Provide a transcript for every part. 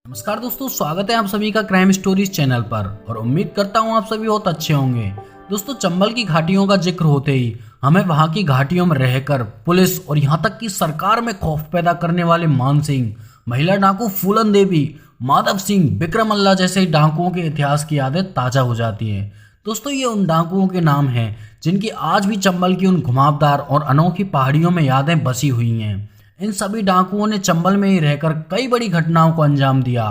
नमस्कार दोस्तों, स्वागत है आप सभी का क्राइम स्टोरीज चैनल पर और उम्मीद करता हूँ आप सभी बहुत अच्छे होंगे। दोस्तों, चंबल की घाटियों का जिक्र होते ही हमें वहां की घाटियों में रहकर पुलिस और यहाँ तक कि सरकार में खौफ पैदा करने वाले मान सिंह, महिला डाकू फूलन देवी, माधव सिंह, विक्रम अल्लाह जैसे डाकुओं के इतिहास की यादें ताजा हो जाती है। दोस्तों, ये उन डाकुओं के नाम हैं जिनकी आज भी चंबल की उन घुमावदार और अनोखी पहाड़ियों में यादें बसी हुई हैं। इन सभी डाकुओं ने चंबल में ही रहकर कई बड़ी घटनाओं को अंजाम दिया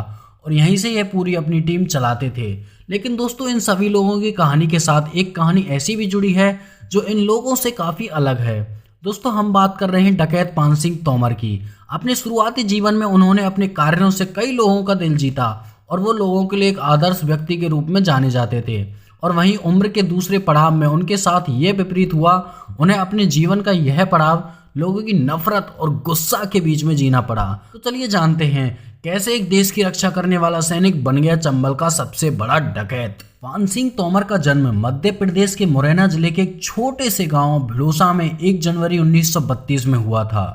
और यहीं से ये पूरी अपनी टीम चलाते थे। लेकिन दोस्तों, इन सभी लोगों की कहानी के साथ एक कहानी ऐसी भी जुड़ी है जो इन लोगों से काफ़ी अलग है। दोस्तों, हम बात कर रहे हैं डकैत पान सिंह तोमर की। अपने शुरुआती जीवन में उन्होंने अपने कार्यों से कई लोगों का दिल जीता और वो लोगों के लिए एक आदर्श व्यक्ति के रूप में जाने जाते थे। और वहीं उम्र के दूसरे पड़ाव में उनके साथ ये विपरीत हुआ। उन्हें अपने जीवन का यह पड़ाव लोगों की नफरत और गुस्सा के बीच में जीना पड़ा। तो चलिए जानते हैं कैसे एक देश की रक्षा करने वाला सैनिक बन गया चंबल का सबसे बड़ा डकैत। पान सिंह तोमर का जन्म मध्य प्रदेश के मुरैना जिले के एक छोटे से गांव भिड़ोसा में 1 जनवरी 1932 में हुआ था।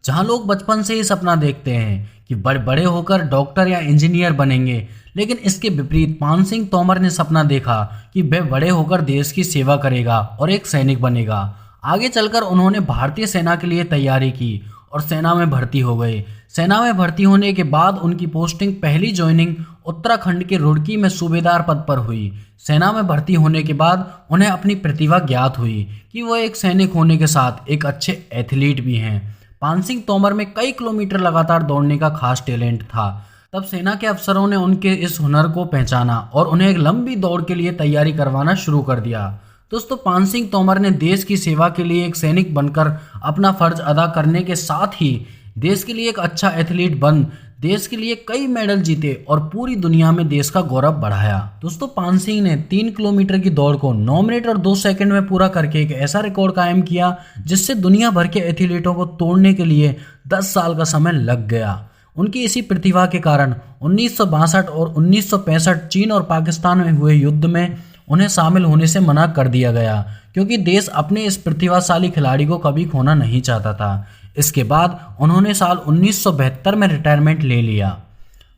जहां लोग बचपन से ही सपना देखते हैं कि बड़े बड़े होकर डॉक्टर या इंजीनियर बनेंगे, लेकिन इसके विपरीत पान सिंह तोमर ने सपना देखा कि वह बड़े होकर देश की सेवा करेगा और एक सैनिक बनेगा। आगे चलकर उन्होंने भारतीय सेना के लिए तैयारी की और सेना में भर्ती हो गए। सेना में भर्ती होने के बाद उनकी पोस्टिंग पहली ज्वाइनिंग उत्तराखंड के रुड़की में सूबेदार पद पर हुई। सेना में भर्ती होने के बाद उन्हें अपनी प्रतिभा ज्ञात हुई कि वह एक सैनिक होने के साथ एक अच्छे एथलीट भी हैं। पान सिंह तोमर में कई किलोमीटर लगातार दौड़ने का खास टैलेंट था। तब सेना के अफसरों ने उनके इस हुनर को पहचाना और उन्हें एक लंबी दौड़ के लिए तैयारी करवाना शुरू कर दिया। दोस्तों, पान सिंह तोमर ने देश की सेवा के लिए एक सैनिक बनकर अपना फर्ज अदा करने के साथ ही देश के लिए एक अच्छा एथलीट बन देश के लिए कई मेडल जीते और पूरी दुनिया में देश का गौरव बढ़ाया। दोस्तों, पान सिंह ने 3 किलोमीटर की दौड़ को 9 मिनट और 2 सेकंड में पूरा करके एक ऐसा रिकॉर्ड कायम किया जिससे दुनिया भर के एथलीटों को तोड़ने के लिए 10 साल का समय लग गया। उनकी इसी प्रतिभा के कारण 1962 और 1965 चीन और पाकिस्तान में हुए युद्ध में उन्हें शामिल होने से मना कर दिया गया, क्योंकि देश अपने इस प्रतिभाशाली खिलाड़ी को कभी खोना नहीं चाहता था। इसके बाद उन्होंने साल 1972 में रिटायरमेंट ले लिया।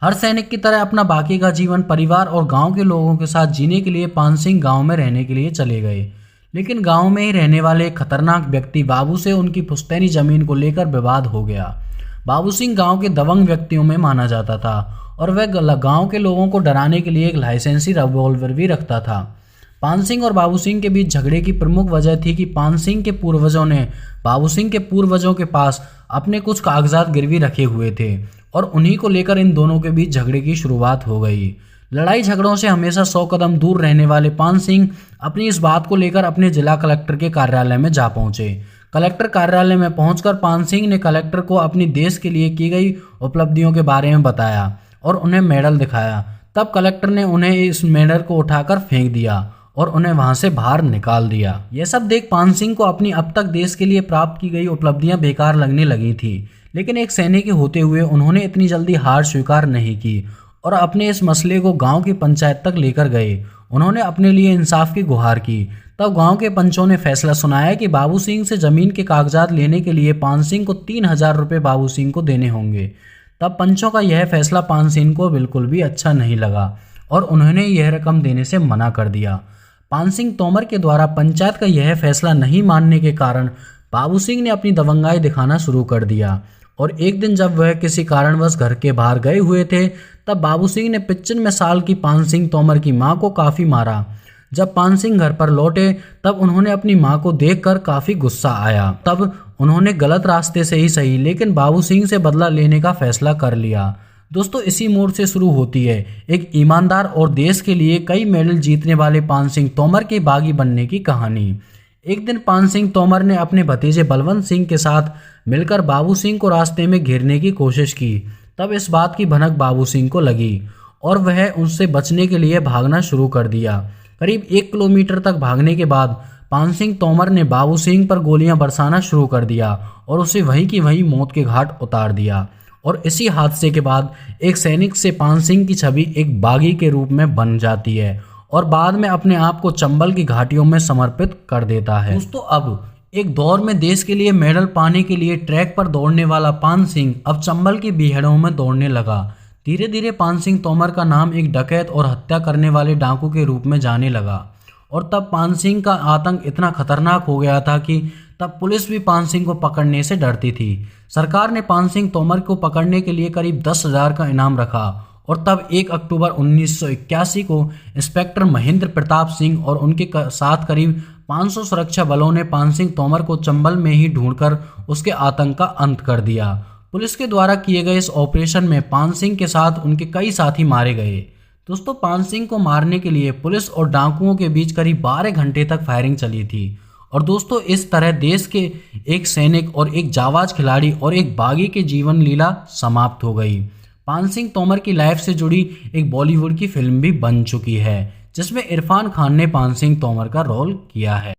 हर सैनिक की तरह अपना बाकी का जीवन परिवार और गांव के लोगों के साथ जीने के लिए पान सिंह गांव में रहने के लिए चले गए। लेकिन गांव में ही रहने वाले एक खतरनाक व्यक्ति बाबू से उनकी पुश्तैनी जमीन को लेकर विवाद हो गया। बाबू सिंह गांव के दबंग व्यक्तियों में माना जाता था और वह गांव के लोगों को डराने के लिए एक लाइसेंसी रिवॉल्वर भी रखता था। पान सिंह और बाबू सिंह के बीच झगड़े की प्रमुख वजह थी कि पान सिंह के पूर्वजों ने बाबू सिंह के पूर्वजों के पास अपने कुछ कागजात गिरवी रखे हुए थे और उन्हीं को लेकर इन दोनों के बीच झगड़े की शुरुआत हो गई। लड़ाई झगड़ों से हमेशा 100 कदम दूर रहने वाले पान सिंह अपनी इस बात को लेकर अपने जिला कलेक्टर के कार्यालय में जा पहुंचे। कलेक्टर कार्यालय में पहुंचकर पान सिंह ने कलेक्टर को अपनी देश के लिए की गई उपलब्धियों के बारे में बताया और उन्हें मेडल दिखाया। तब कलेक्टर ने उन्हें इस मेडल को उठाकर फेंक दिया और उन्हें वहां से बाहर निकाल दिया। यह सब देख पान सिंह को अपनी अब तक देश के लिए प्राप्त की गई उपलब्धियां बेकार लगने लगी थी। लेकिन एक सैनिक होते हुए उन्होंने इतनी जल्दी हार स्वीकार नहीं की और अपने इस मसले को गांव की पंचायत तक लेकर गए। उन्होंने अपने लिए इंसाफ की गुहार की। तब गांव के पंचों ने फैसला सुनाया कि बाबू सिंह से जमीन के कागजात लेने के लिए पान सिंह को 3000 रुपये बाबू सिंह को देने होंगे। तब पंचों का यह फैसला पान सिंह को बिल्कुल भी अच्छा नहीं लगा और उन्होंने यह रकम देने से मना कर दिया। पान सिंह तोमर के द्वारा पंचायत का यह फैसला नहीं मानने के कारण बाबू सिंह ने अपनी दबंगाई दिखाना शुरू कर दिया और एक दिन जब वह किसी कारणवश घर के बाहर गए हुए थे, तब बाबू सिंह ने 95 साल की पान सिंह तोमर की मां को काफ़ी मारा। जब पान सिंह घर पर लौटे तब उन्होंने अपनी मां को देखकर काफ़ी गुस्सा आया। तब उन्होंने गलत रास्ते से ही सही लेकिन बाबू सिंह से बदला लेने का फैसला कर लिया। दोस्तों, इसी मोड़ से शुरू होती है एक ईमानदार और देश के लिए कई मेडल जीतने वाले पान सिंह तोमर के बागी बनने की कहानी। एक दिन पान सिंह तोमर ने अपने भतीजे बलवंत सिंह के साथ मिलकर बाबू सिंह को रास्ते में घेरने की कोशिश की। तब इस बात की भनक बाबू सिंह को लगी और वह उनसे बचने के लिए भागना शुरू कर दिया। करीब 1 किलोमीटर तक भागने के बाद पान सिंह तोमर ने बाबू सिंह पर गोलियां बरसाना शुरू कर दिया और उसे वहीं की वहीं मौत के घाट उतार दिया। और इसी हादसे के बाद एक सैनिक से पान सिंह की छवि एक बागी के रूप में बन जाती है और बाद में अपने आप को चंबल की घाटियों में समर्पित कर देता है। दोस्तों, अब एक दौर में देश के लिए मेडल पाने के लिए ट्रैक पर दौड़ने वाला पान सिंह अब चंबल की बीहड़ों में दौड़ने लगा। धीरे धीरे पान सिंह तोमर का नाम एक डकैत और हत्या करने वाले डाकू के रूप में जाने लगा और तब पान सिंह का आतंक इतना खतरनाक हो गया था कि तब पुलिस भी पान सिंह को पकड़ने से डरती थी। सरकार ने पान सिंह तोमर को पकड़ने के लिए करीब 10,000 का इनाम रखा और तब 1 अक्टूबर 1981 को इंस्पेक्टर महेंद्र प्रताप सिंह और उनके साथ करीब 500 सुरक्षा बलों ने पान सिंह तोमर को चंबल में ही ढूंढकर उसके आतंक का अंत कर दिया। पुलिस के द्वारा किए गए इस ऑपरेशन में पान सिंह के साथ उनके कई साथी मारे गए। दोस्तों, पान सिंह को मारने के लिए पुलिस और डाकुओं के बीच करीब 12 घंटे तक फायरिंग चली थी। और दोस्तों, इस तरह देश के एक सैनिक और एक जाबाज खिलाड़ी और एक बागी की जीवन लीला समाप्त हो गई। पान सिंह तोमर की लाइफ से जुड़ी एक बॉलीवुड की फिल्म भी बन चुकी है जिसमें इरफान खान ने पान सिंह तोमर का रोल किया है।